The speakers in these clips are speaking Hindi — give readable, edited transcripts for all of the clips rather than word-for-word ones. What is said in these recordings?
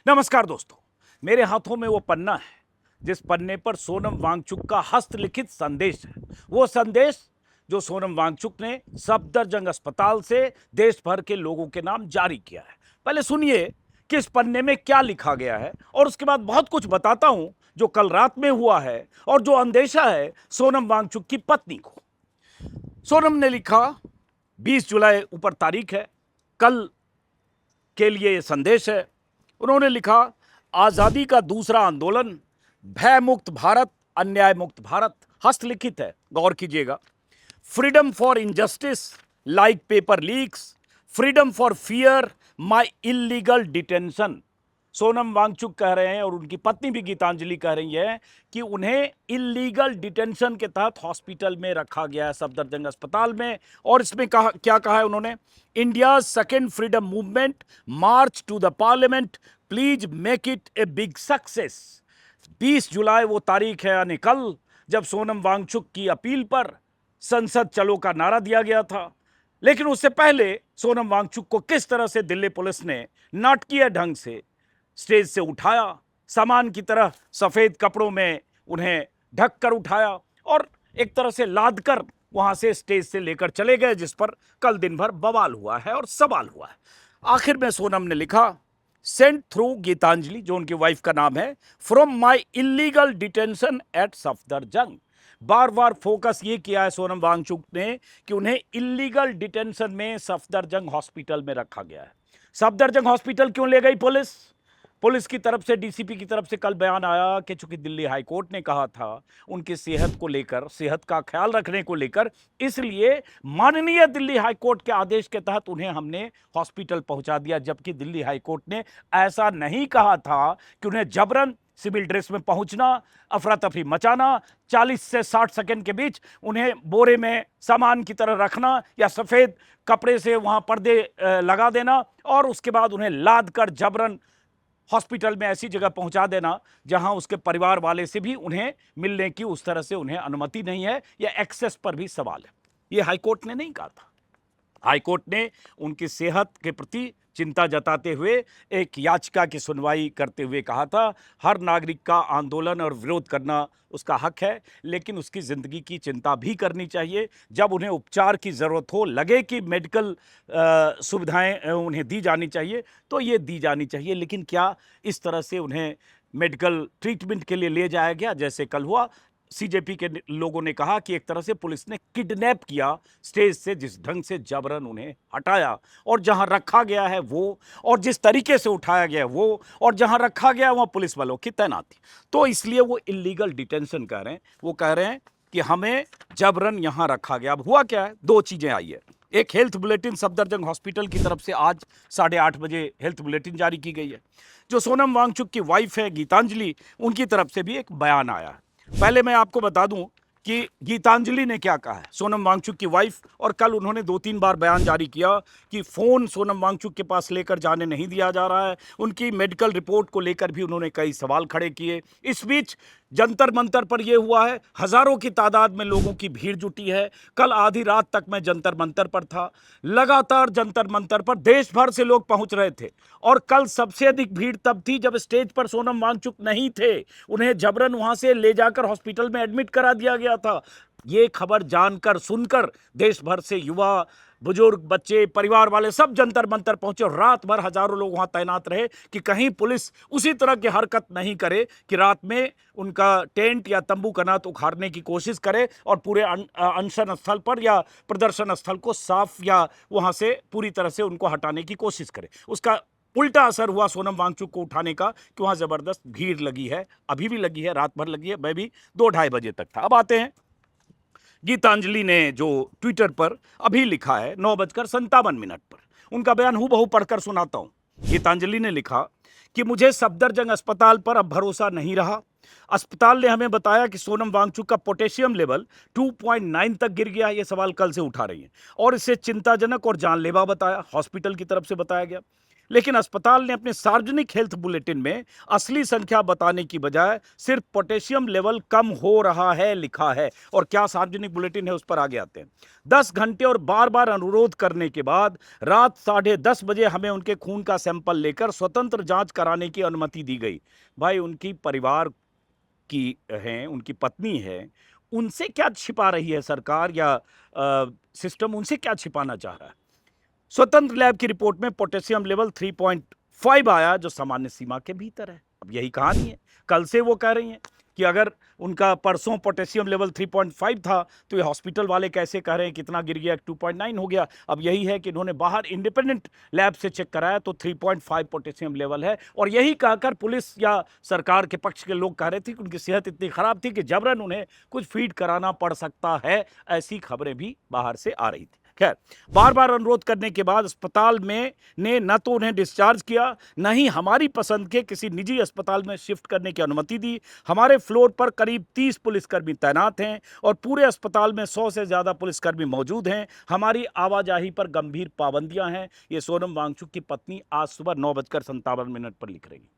नमस्कार दोस्तों, मेरे हाथों में वो पन्ना है जिस पन्ने पर सोनम वांगचुक का हस्तलिखित संदेश है। वो संदेश जो सोनम वांगचुक ने सफदरजंग अस्पताल से देश भर के लोगों के नाम जारी किया है। पहले सुनिए कि इस पन्ने में क्या लिखा गया है और उसके बाद बहुत कुछ बताता हूं जो कल रात में हुआ है और जो अंदेशा है सोनम वांगचुक की पत्नी को। सोनम ने लिखा, 20 जुलाई ऊपर तारीख है, कल के लिए यह संदेश है। उन्होंने लिखा, आजादी का दूसरा आंदोलन, भय मुक्त भारत, अन्याय मुक्त भारत। हस्तलिखित है, गौर कीजिएगा। Freedom for injustice like paper leaks, freedom for fear my illegal detention. Sonam Wangchuk कह रहे हैं और उनकी पत्नी भी गीतांजलि कह रही है कि उन्हें इलीगल डिटेंशन के तहत हॉस्पिटल में रखा गया है, सफदरजंग अस्पताल में। और इसमें क्या कहा है उन्होंने, India second freedom movement March two the parliament, please make it a big success. 20 जुलाई वो तारीख है, यानी कल, जब सोनम वांगचुक की अपील पर संसद चलो का नारा दिया गया था। लेकिन उससे पहले सोनम वांगचुक को किस तरह से दिल्ली पुलिस ने नाटकीय ढंग से स्टेज से उठाया, सामान की तरह सफेद कपड़ों में उन्हें ढक कर उठाया और एक तरह से लाद कर वहां से स्टेज से लेकर चले गए, जिस पर कल दिन भर बवाल हुआ है और सवाल हुआ है। आखिर में सोनम ने लिखा, सेंट थ्रू गीतांजलि, जो उनकी वाइफ का नाम है, from my illegal detention at Safdarjung. बार बार फोकस ये किया है सोनम वांगचुक ने कि उन्हें इलीगल डिटेंशन में सफदरजंग हॉस्पिटल में रखा गया है। सफदरजंग हॉस्पिटल क्यों ले गई पुलिस? पुलिस की तरफ से, डीसीपी की तरफ से कल बयान आया कि चूंकि दिल्ली हाई कोर्ट ने कहा था उनकी सेहत को लेकर, सेहत का ख्याल रखने को लेकर, इसलिए माननीय दिल्ली हाई कोर्ट के आदेश के तहत उन्हें हमने हॉस्पिटल पहुंचा दिया। जबकि दिल्ली हाई कोर्ट ने ऐसा नहीं कहा था कि उन्हें जबरन सिविल ड्रेस में पहुंचना, अफरा तफरी मचाना, 40 से 60 सेकंड के बीच उन्हें बोरे में सामान की तरह रखना या सफेद कपड़े से वहां पर्दे लगा देना और उसके बाद उन्हें लाद कर जबरन हॉस्पिटल में ऐसी जगह पहुंचा देना जहां उसके परिवार वाले से भी उन्हें मिलने की उस तरह से उन्हें अनुमति नहीं है, या एक्सेस पर भी सवाल है। यह हाईकोर्ट ने नहीं कहा था। हाईकोर्ट ने उनकी सेहत के प्रति चिंता जताते हुए एक याचिका की सुनवाई करते हुए कहा था, हर नागरिक का आंदोलन और विरोध करना उसका हक है, लेकिन उसकी जिंदगी की चिंता भी करनी चाहिए। जब उन्हें उपचार की जरूरत हो, लगे कि मेडिकल सुविधाएं उन्हें दी जानी चाहिए, तो ये दी जानी चाहिए। लेकिन क्या इस तरह से उन्हें मेडिकल ट्रीटमेंट के लिए ले जाया गया जैसे कल हुआ? सीजेपी के लोगों ने कहा कि एक तरह से पुलिस ने किडनैप किया स्टेज से, जिस ढंग से जबरन उन्हें हटाया और जहां रखा गया है वो, और जिस तरीके से उठाया गया है वो, और जहां रखा गया वहां पुलिस वालों की तैनाती। तो इसलिए वो इलीगल डिटेंशन कह रहे हैं। वो कह रहे हैं कि हमें जबरन यहां रखा गया। अब हुआ क्या है, दो चीजें आई है। एक हेल्थ बुलेटिन सफदरजंग हॉस्पिटल की तरफ से आज 8:30 बजे हेल्थ बुलेटिन जारी की गई है। जो सोनम वांगचुक की वाइफ है गीतांजलि, उनकी तरफ से भी एक बयान आया है। पहले मैं आपको बता दूं कि गीतांजलि ने क्या कहा है, सोनम वांगचुक की वाइफ। और कल उन्होंने 2-3 बार बयान जारी किया कि फोन सोनम वांगचुक के पास लेकर जाने नहीं दिया जा रहा है। उनकी मेडिकल रिपोर्ट को लेकर भी उन्होंने कई सवाल खड़े किए। इस बीच जंतर मंतर पर यह हुआ है, हजारों की तादाद में लोगों की भीड़ जुटी है। कल आधी रात तक मैं जंतर मंतर पर था। लगातार जंतर मंतर पर देश भर से लोग पहुंच रहे थे। और कल सबसे अधिक भीड़ तब थी जब स्टेज पर सोनम वांगचुक नहीं थे। उन्हें जबरन वहां से ले जाकर हॉस्पिटल में एडमिट करा दिया गया था। यह खबर जानकर, सुनकर देश भर से युवा, बुजुर्ग, बच्चे, परिवार वाले सब जंतर मंतर पहुंचे और रात भर हजारों लोग वहां तैनात रहे कि कहीं पुलिस उसी तरह की हरकत नहीं करे कि रात में उनका टेंट या तंबू कनात उखाड़ने की कोशिश करे और पूरे अनशन स्थल पर या प्रदर्शन स्थल को साफ या वहां से पूरी तरह से उनको हटाने की कोशिश करे। उसका उल्टा असर हुआ सोनम वांगचुक को उठाने का कि वहां जबरदस्त भीड़ लगी है, अभी भी लगी है, रात भर लगी है। मैं भी 2-2:30 बजे तक था। अब आते हैं गीतांजलि ने जो ट्विटर पर अभी लिखा है 9:57 पर। उनका बयान हूबहू पढ़कर सुनाता हूं। गीतांजलि ने लिखा कि मुझे सफदरजंग अस्पताल पर अब भरोसा नहीं रहा। अस्पताल ने हमें बताया कि सोनम वांगचुक का पोटेशियम लेवल 2.9 तक गिर गया। यह सवाल कल से उठा रही है और इसे चिंताजनक और जानलेवा बताया, हॉस्पिटल की तरफ से बताया गया। लेकिन अस्पताल ने अपने सार्वजनिक हेल्थ बुलेटिन में असली संख्या बताने की बजाय सिर्फ पोटेशियम लेवल कम हो रहा है लिखा है। और क्या सार्वजनिक बुलेटिन है उस पर आगे आते हैं। 10 घंटे और बार बार अनुरोध करने के बाद रात 10:30 बजे हमें उनके खून का सैंपल लेकर स्वतंत्र जांच कराने की अनुमति दी गई। भाई उनकी परिवार की हैं, उनकी पत्नी है, उनसे क्या छिपा रही है सरकार या सिस्टम, उनसे क्या छिपाना चाह रहा है। स्वतंत्र लैब की रिपोर्ट में पोटेशियम लेवल 3.5 आया, जो सामान्य सीमा के भीतर है। अब यही कहानी है। कल से वो कह रही हैं कि अगर उनका परसों पोटेशियम लेवल 3.5 था तो ये हॉस्पिटल वाले कैसे कह रहे हैं कितना गिर गया, 2.9 हो गया। अब यही है कि इन्होंने बाहर इंडिपेंडेंट लैब से चेक कराया तो 3.5 पोटेशियम लेवल है। और यही कहकर पुलिस या सरकार के पक्ष के लोग कह रहे थे कि उनकी सेहत इतनी खराब थी कि जबरन उन्हें कुछ फीड कराना पड़ सकता है। ऐसी खबरें भी बाहर से आ रही थी। खैर, बार बार अनुरोध करने के बाद अस्पताल में ने न तो उन्हें डिस्चार्ज किया, न ही हमारी पसंद के किसी निजी अस्पताल में शिफ्ट करने की अनुमति दी। हमारे फ्लोर पर करीब 30 पुलिसकर्मी तैनात हैं और पूरे अस्पताल में 100 से ज्यादा पुलिसकर्मी मौजूद हैं। हमारी आवाजाही पर गंभीर पाबंदियां हैं। ये सोनम वांगचुक की पत्नी आज सुबह 9:57 पर लिख रही है।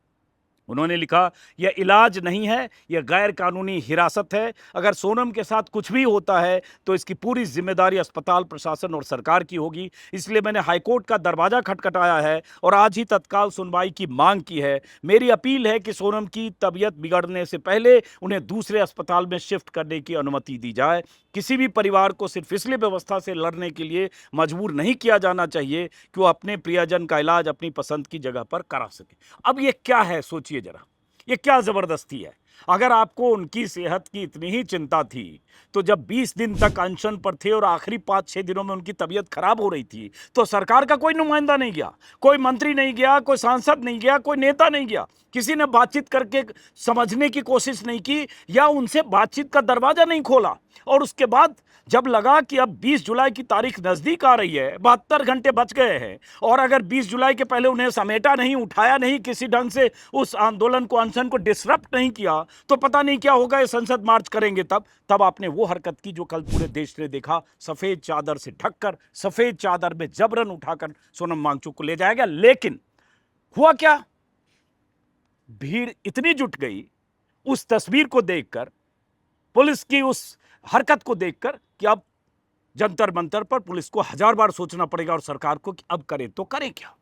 उन्होंने लिखा, यह इलाज नहीं है, यह गैर कानूनी हिरासत है। अगर सोनम के साथ कुछ भी होता है तो इसकी पूरी जिम्मेदारी अस्पताल प्रशासन और सरकार की होगी। इसलिए मैंने हाईकोर्ट का दरवाजा खटखटाया है और आज ही तत्काल सुनवाई की मांग की है। मेरी अपील है कि सोनम की तबीयत बिगड़ने से पहले उन्हें दूसरे अस्पताल में शिफ्ट करने की अनुमति दी जाए। किसी भी परिवार को सिर्फ इसलिए व्यवस्था से लड़ने के लिए मजबूर नहीं किया जाना चाहिए कि वो अपने प्रियजन का इलाज अपनी पसंद की जगह पर करा सके। अब ये क्या है, सोचिए जरा, ये क्या जबरदस्ती है। अगर आपको उनकी सेहत की इतनी ही चिंता थी तो जब 20 दिन तक अनशन पर थे और आखिरी 5-6 दिनों में उनकी तबीयत खराब हो रही थी तो सरकार का कोई नुमाइंदा नहीं गया, कोई मंत्री नहीं गया, कोई सांसद नहीं गया, कोई नेता नहीं गया, किसी ने बातचीत करके समझने की कोशिश नहीं की या उनसे बातचीत का दरवाजा नहीं खोला। और उसके बाद जब लगा कि अब 20 जुलाई की तारीख नजदीक आ रही है, 72 घंटे बच गए हैं और अगर 20 जुलाई के पहले उन्हें समेटा नहीं, उठाया नहीं, किसी ढंग से उस आंदोलन को, अनशन को डिसरप्ट नहीं किया तो पता नहीं क्या होगा। ये संसद मार्च करेंगे तब आपने वो हरकत की जो कल पूरे देश ने देखा। सफेद चादर से ढककर, सफेद चादर में जबरन उठाकर सोनम वांगचुक को ले जाया गया। लेकिन हुआ क्या, भीड़ इतनी जुट गई उस तस्वीर को देखकर, पुलिस की उस हरकत को देखकर कि अब जंतर मंतर पर पुलिस को 1000 बार सोचना पड़ेगा और सरकार को कि अब करें तो करें क्या।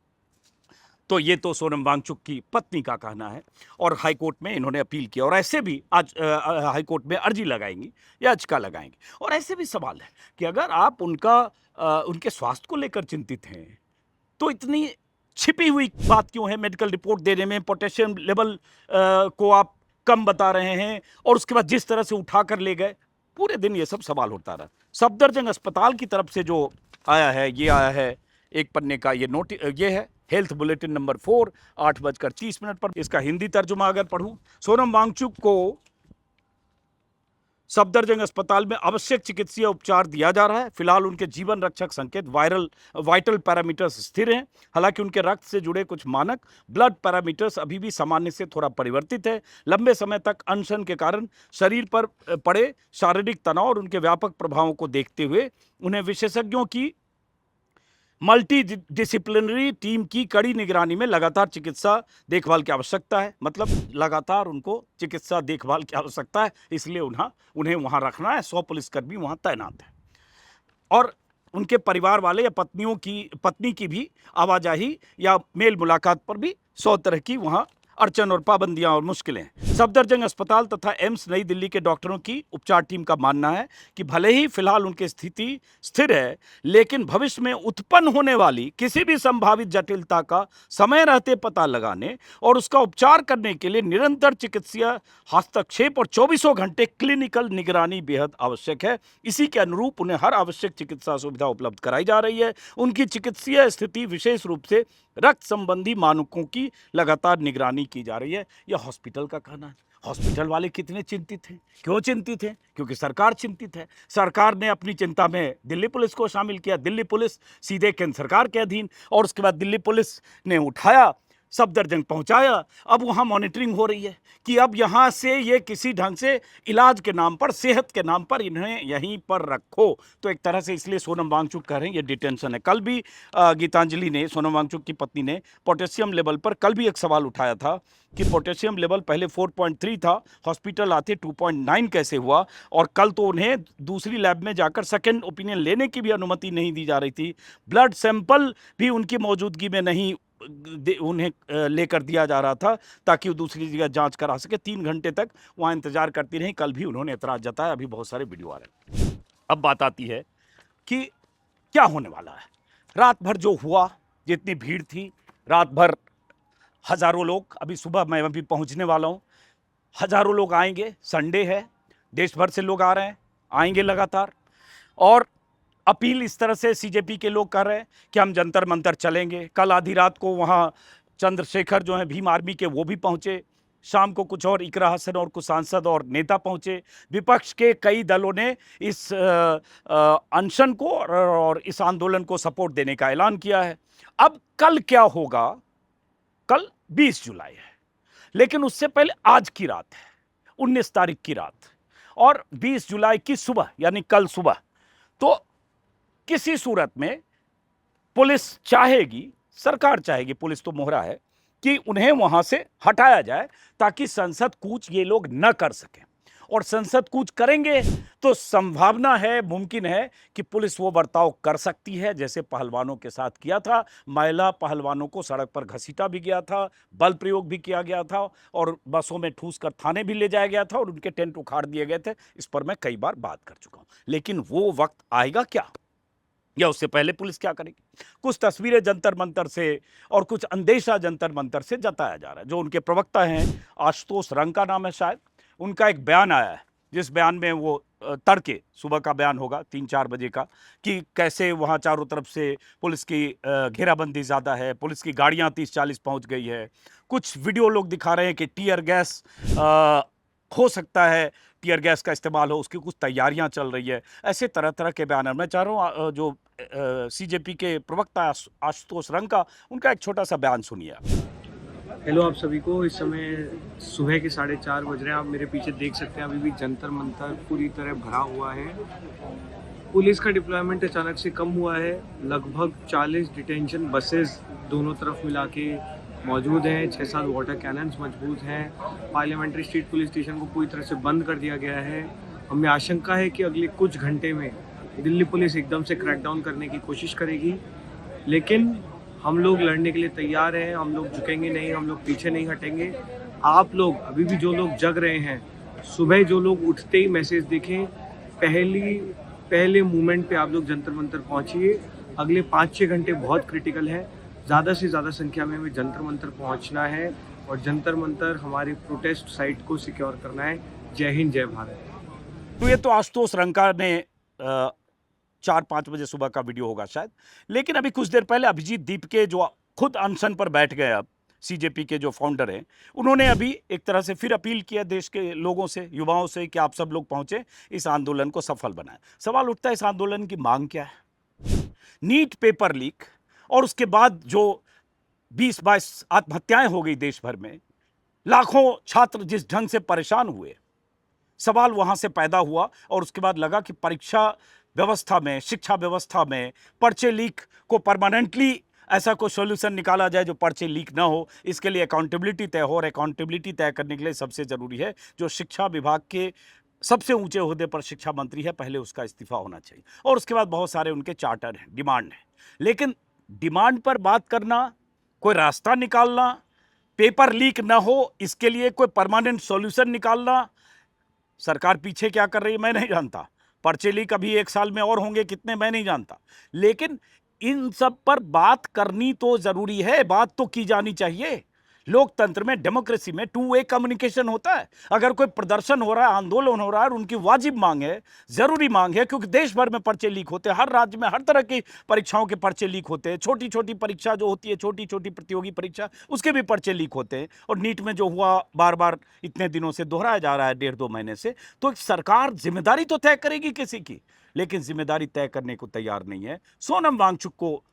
तो ये तो सोनम वांगचुक की पत्नी का कहना है और हाईकोर्ट में इन्होंने अपील किया और ऐसे भी आज हाईकोर्ट में अर्जी लगाएंगी, याचिका लगाएंगी। और ऐसे भी सवाल है कि अगर आप उनके स्वास्थ्य को लेकर चिंतित हैं तो इतनी छिपी हुई बात क्यों है मेडिकल रिपोर्ट देने में। पोटेशियम लेवल को आप कम बता रहे हैं और उसके बाद जिस तरह से उठाकर ले गए, पूरे दिन ये सब सवाल होता रहा। सफदरजंग अस्पताल की तरफ से जो आया है, ये आया है एक पन्ने का ये ये है हेल्थ बुलेटिन नंबर 4, 8:30 पर। इसका हिंदी तर्जुमा अगर पढ़ूं, सोनम वांगचुक को सफदरजंग अस्पताल में आवश्यक चिकित्सीय उपचार दिया जा रहा है। फिलहाल उनके जीवन रक्षक संकेत वाइटल पैरामीटर्स स्थिर हैं। हालांकि उनके रक्त से जुड़े कुछ मानक ब्लड पैरामीटर्स अभी भी सामान्य से थोड़ा परिवर्तित है। लंबे समय तक अनशन के कारण शरीर पर पड़े शारीरिक तनाव और उनके व्यापक प्रभावों को देखते हुए उन्हें विशेषज्ञों की मल्टी डिसिप्लिनरी टीम की कड़ी निगरानी में लगातार चिकित्सा देखभाल की आवश्यकता है। मतलब लगातार उनको चिकित्सा देखभाल की आवश्यकता है, इसलिए उन्हें वहां रखना है। 100 पुलिसकर्मी वहां तैनात है और उनके परिवार वाले या पत्नी की भी आवाजाही या मेल मुलाकात पर भी 100 तरह की वहां अड़चन और पाबंदियां और मुश्किलें। सफदरजंग अस्पताल तथा एम्स नई दिल्ली के डॉक्टरों की उपचार टीम का मानना है कि भले ही फिलहाल उनकी स्थिति स्थिर है, लेकिन भविष्य में उत्पन्न होने वाली किसी भी संभावित जटिलता का समय रहते पता लगाने और उसका उपचार करने के लिए निरंतर चिकित्सीय हस्तक्षेप और 24 घंटे क्लिनिकल निगरानी बेहद आवश्यक है। इसी के अनुरूप उन्हें हर आवश्यक चिकित्सा सुविधा उपलब्ध कराई जा रही है। उनकी चिकित्सीय स्थिति विशेष रूप से रक्त संबंधी मानकों की लगातार निगरानी की जा रही है। यह हॉस्पिटल का कहना है। हॉस्पिटल वाले कितने चिंतित हैं? क्यों चिंतित हैं? क्योंकि सरकार चिंतित है। सरकार ने अपनी चिंता में दिल्ली पुलिस को शामिल किया। दिल्ली पुलिस सीधे केंद्र सरकार के अधीन और उसके बाद दिल्ली पुलिस ने उठाया सफदरजंग पहुंचाया। अब वहां मॉनिटरिंग हो रही है कि अब यहां से ये किसी ढंग से इलाज के नाम पर, सेहत के नाम पर इन्हें यहीं पर रखो। तो एक तरह से इसलिए सोनम वांगचुक कह रहे हैं ये डिटेंशन है। कल भी गीतांजलि ने, सोनम वांगचुक की पत्नी ने, पोटेशियम लेवल पर कल भी एक सवाल उठाया था कि पोटेशियम लेवल पहले 4.3 था, हॉस्पिटल आते 2.9 कैसे हुआ। और कल तो उन्हें दूसरी लैब में जाकर सेकेंड ओपिनियन लेने की भी अनुमति नहीं दी जा रही थी। ब्लड सैंपल भी उनकी मौजूदगी में नहीं उन्हें लेकर दिया जा रहा था ताकि वो दूसरी जगह जांच करा सके। 3 घंटे तक वहां इंतजार करती रही। कल भी उन्होंने एतराज जताया। अभी बहुत सारे वीडियो आ रहे हैं। अब बात आती है कि क्या होने वाला है। रात भर जो हुआ, जितनी भीड़ थी, रात भर हजारों लोग, अभी सुबह मैं अभी पहुंचने वाला हूं, हजारों लोग आएंगे। संडे है, देश भर से लोग आ रहे हैं, आएंगे लगातार। और अपील इस तरह से सीजेपी के लोग कर रहे हैं कि हम जंतर मंतर चलेंगे। कल आधी रात को वहाँ चंद्रशेखर जो है भीम आर्मी के, वो भी पहुँचे। शाम को कुछ और इकरा हसन और कुछ सांसद और नेता पहुँचे। विपक्ष के कई दलों ने इस अनशन को और इस आंदोलन को सपोर्ट देने का ऐलान किया है। अब कल क्या होगा? कल 20 जुलाई है, लेकिन उससे पहले आज की रात है, 19 तारीख की रात, और 20 जुलाई की सुबह यानी कल सुबह। तो किसी सूरत में पुलिस चाहेगी, सरकार चाहेगी, पुलिस तो मोहरा है, कि उन्हें वहां से हटाया जाए ताकि संसद कूच ये लोग न कर सकें। और संसद कूच करेंगे तो संभावना है, मुमकिन है कि पुलिस वो बर्ताव कर सकती है जैसे पहलवानों के साथ किया था। महिला पहलवानों को सड़क पर घसीटा भी गया था, बल प्रयोग भी किया गया था, और बसों में ठूस कर थाने भी ले जाया गया था, और उनके टेंट उखाड़ दिए गए थे। इस पर मैं कई बार बात कर चुका हूं। लेकिन वो वक्त आएगा क्या, या उससे पहले पुलिस क्या करेगी? कुछ तस्वीरें जंतर मंतर से और कुछ अंदेशा जंतर मंतर से जताया जा रहा है। जो उनके प्रवक्ता हैं, आशुतोष रंका नाम है शायद, उनका एक बयान आया है, जिस बयान में वो तड़के सुबह का बयान होगा 3-4 बजे का, कि कैसे वहाँ चारों तरफ से पुलिस की घेराबंदी ज़्यादा है, पुलिस की गाड़ियाँ 30-40 पहुँच गई है। कुछ वीडियो लोग दिखा रहे हैं कि टीयर गैस हो सकता है, टीयर गैस का इस्तेमाल हो, उसकी कुछ तैयारियां चल रही है। ऐसे तरह तरह के बयान। मैं चाह रहा हूँ जो सीजेपी के प्रवक्ता आशुतोष रंका, उनका एक छोटा सा बयान सुनिए आप। हेलो आप सभी को। इस समय सुबह के 4:30 बज रहे हैं। आप मेरे पीछे देख सकते हैं अभी भी जंतर मंतर पूरी तरह भरा हुआ है। पुलिस का डिप्लॉयमेंट अचानक से कम हुआ है। लगभग 40 डिटेंशन बसेस दोनों तरफ मिला के मौजूद हैं। 6-7 वाटर कैनन्स मजबूत हैं। पार्लियामेंट्री स्ट्रीट पुलिस स्टेशन को पूरी तरह से बंद कर दिया गया है। हमें आशंका है कि अगले कुछ घंटे में दिल्ली पुलिस एकदम से क्रैकडाउन करने की कोशिश करेगी, लेकिन हम लोग लड़ने के लिए तैयार हैं। हम लोग झुकेंगे नहीं, हम लोग पीछे नहीं हटेंगे। आप लोग अभी भी जो लोग जग रहे हैं, सुबह जो लोग उठते ही मैसेज देखें, पहले मूवमेंट पे आप लोग जंतर मंतर पहुंचिए। अगले 5-6 घंटे बहुत क्रिटिकल है। ज़्यादा से ज़्यादा संख्या में हमें जंतर मंतर पहुंचना है और जंतर मंतर हमारे प्रोटेस्ट साइट को सिक्योर करना है। जय हिंद, जय भारत। तो ये तो आशुतोष रंका ने 4-5 बजे सुबह का वीडियो होगा शायद। लेकिन अभी कुछ देर पहले अभिजीत दीपके, जो खुद अनशन पर बैठ गए, अब सीजेपी के जो फाउंडर हैं, उन्होंने अभी एक तरह से फिर अपील किया देश के लोगों से, युवाओं से, कि आप सब लोग पहुंचे, इस आंदोलन को सफल बनाएं। सवाल उठता है, इस आंदोलन की मांग क्या है? नीट पेपर लीक और उसके बाद जो 20-22 आत्महत्याएं हो गई देश भर में, लाखों छात्र जिस ढंग से परेशान हुए, सवाल वहां से पैदा हुआ। और उसके बाद लगा कि परीक्षा व्यवस्था में, शिक्षा व्यवस्था में पर्चे लीक को परमानेंटली ऐसा कोई सॉल्यूशन निकाला जाए जो पर्चे लीक ना हो। इसके लिए अकाउंटेबिलिटी तय हो, और अकाउंटेबिलिटी तय करने के लिए सबसे जरूरी है जो शिक्षा विभाग के सबसे ऊंचे ओहदे पर शिक्षा मंत्री है, पहले उसका इस्तीफा होना चाहिए। और उसके बाद बहुत सारे उनके चार्टर हैं, डिमांड है। लेकिन डिमांड पर बात करना, कोई रास्ता निकालना, पेपर लीक ना हो इसके लिए कोई परमानेंट सॉल्यूशन निकालना, सरकार पीछे क्या कर रही है मैं नहीं जानता। पर्चे लीक अभी 1 साल में और होंगे कितने, मैं नहीं जानता। लेकिन इन सब पर बात करनी तो जरूरी है, बात तो की जानी चाहिए। लोकतंत्र में, डेमोक्रेसी में 2 वे कम्युनिकेशन होता है। अगर कोई प्रदर्शन हो रहा है, आंदोलन हो रहा है, और उनकी वाजिब मांग है, जरूरी मांग है, क्योंकि देश भर में पर्चे लीक होते हैं, हर राज्य में हर तरह की परीक्षाओं के पर्चे लीक होते हैं। छोटी छोटी परीक्षा जो होती है, छोटी छोटी प्रतियोगी परीक्षा, उसके भी पर्चे लीक होते हैं। और नीट में जो हुआ, बार बार इतने दिनों से दोहराया जा रहा है, 1.5-2 महीने से। तो सरकार जिम्मेदारी तो तय करेगी किसी की, लेकिन जिम्मेदारी तय करने को तैयार नहीं है। सोनम वांगचुक को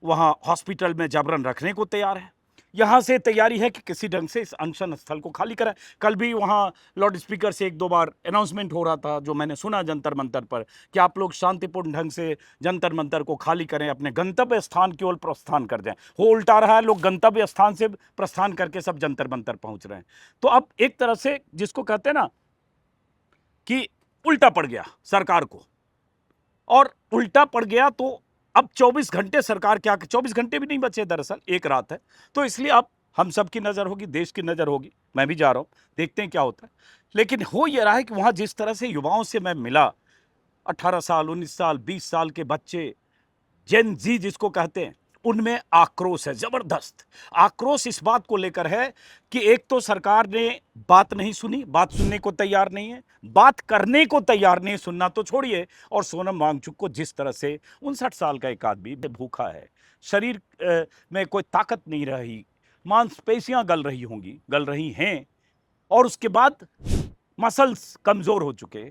वहां हॉस्पिटल में जबरन रखने को तैयार है। यहाँ से तैयारी है कि किसी ढंग से इस अनशन स्थल को खाली करें। कल भी वहाँ लाउड स्पीकर से एक दो बार अनाउंसमेंट हो रहा था, जो मैंने सुना जंतर मंतर पर, कि आप लोग शांतिपूर्ण ढंग से जंतर मंतर को खाली करें, अपने गंतव्य स्थान की ओर प्रस्थान कर जाएं। हो उल्टा रहा है, लोग गंतव्य स्थान से प्रस्थान करके सब जंतर मंतर पहुंच रहे हैं। तो अब एक तरह से जिसको कहते हैं ना कि उल्टा पड़ गया सरकार को, और उल्टा पड़ गया तो अब 24 घंटे सरकार क्या, 24 घंटे भी नहीं बचे, दरअसल एक रात है। तो इसलिए अब हम सब की नज़र होगी, देश की नज़र होगी, मैं भी जा रहा हूँ, देखते हैं क्या होता है। लेकिन हो ये रहा है कि वहाँ जिस तरह से युवाओं से मैं मिला, 18 साल 19 साल 20 साल के बच्चे, जेन जी जिसको कहते हैं, उनमें आक्रोश है, जबरदस्त आक्रोश इस बात को लेकर है कि एक तो सरकार ने बात नहीं सुनी, बात सुनने को तैयार नहीं है, बात करने को तैयार नहीं, सुनना तो छोड़िए। और सोनम वांगचुक को जिस तरह से 59 साल का एक आदमी भूखा है, शरीर में कोई ताकत नहीं रही, मांसपेशियां गल रही होंगी, गल रही हैं, और उसके बाद मसल्स कमजोर हो चुके,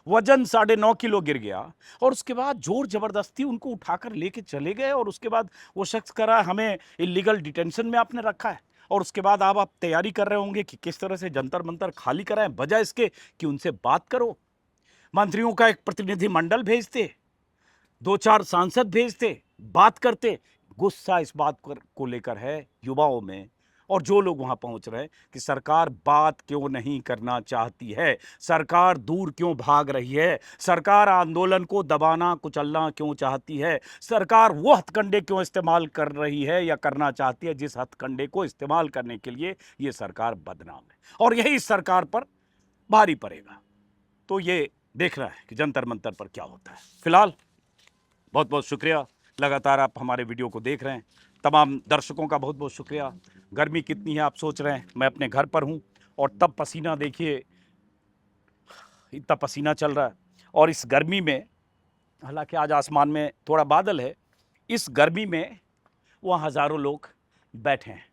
वजन 9.5 किलो गिर गया, और उसके बाद जोर जबरदस्ती उनको उठाकर लेके चले गए, और उसके बाद वो शख्स करा हमें इलीगल डिटेंशन में आपने रखा है, और उसके बाद आप तैयारी कर रहे होंगे कि किस तरह से जंतर मंतर खाली कराएं, बजाय इसके कि उनसे बात करो, मंत्रियों का एक प्रतिनिधि मंडल भेजते, 2-4 सांसद भेजते, बात करते। गुस्सा इस बात को लेकर है युवाओं में, और जो लोग वहां पहुंच रहे हैं कि सरकार बात क्यों नहीं करना चाहती है, सरकार दूर क्यों भाग रही है, सरकार आंदोलन को दबाना कुचलना क्यों चाहती है, सरकार वो हथकंडे क्यों इस्तेमाल कर रही है या करना चाहती है जिस हथकंडे को इस्तेमाल करने के लिए ये सरकार बदनाम है, और यही इस सरकार पर भारी पड़ेगा। तो ये देखना है कि जंतर मंतर पर क्या होता है। फिलहाल बहुत बहुत शुक्रिया, लगातार आप हमारे वीडियो को देख रहे हैं। तमाम दर्शकों का बहुत बहुत शुक्रिया। गर्मी कितनी है आप सोच रहे हैं, मैं अपने घर पर हूं, और तब पसीना देखिए, इतना पसीना चल रहा है। और इस गर्मी में, हालांकि आज आसमान में थोड़ा बादल है, इस गर्मी में वहाँ हज़ारों लोग बैठे हैं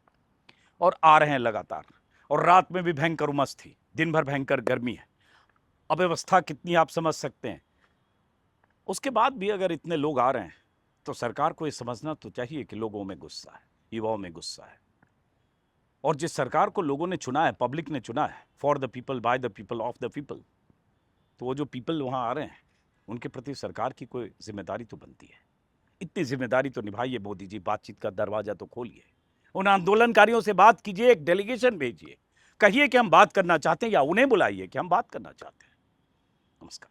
और आ रहे हैं लगातार, और रात में भी भयंकर उमस थी, दिन भर भयंकर गर्मी है, अव्यवस्था कितनी आप समझ सकते हैं। उसके बाद भी अगर इतने लोग आ रहे हैं तो सरकार को ये समझना तो चाहिए कि लोगों में गुस्सा है, युवाओं में गुस्सा है, और जिस सरकार को लोगों ने चुना है, पब्लिक ने चुना है, for the people, by the people, of the people, तो वो जो पीपल वहाँ आ रहे हैं उनके प्रति सरकार की कोई जिम्मेदारी तो बनती है। इतनी जिम्मेदारी तो निभाइए मोदी जी, बातचीत का दरवाजा तो खोलिए, उन आंदोलनकारियों से बात कीजिए, एक डेलीगेशन भेजिए, कहिए कि हम बात करना चाहते हैं, या उन्हें बुलाइए कि हम बात करना चाहते हैं। नमस्कार।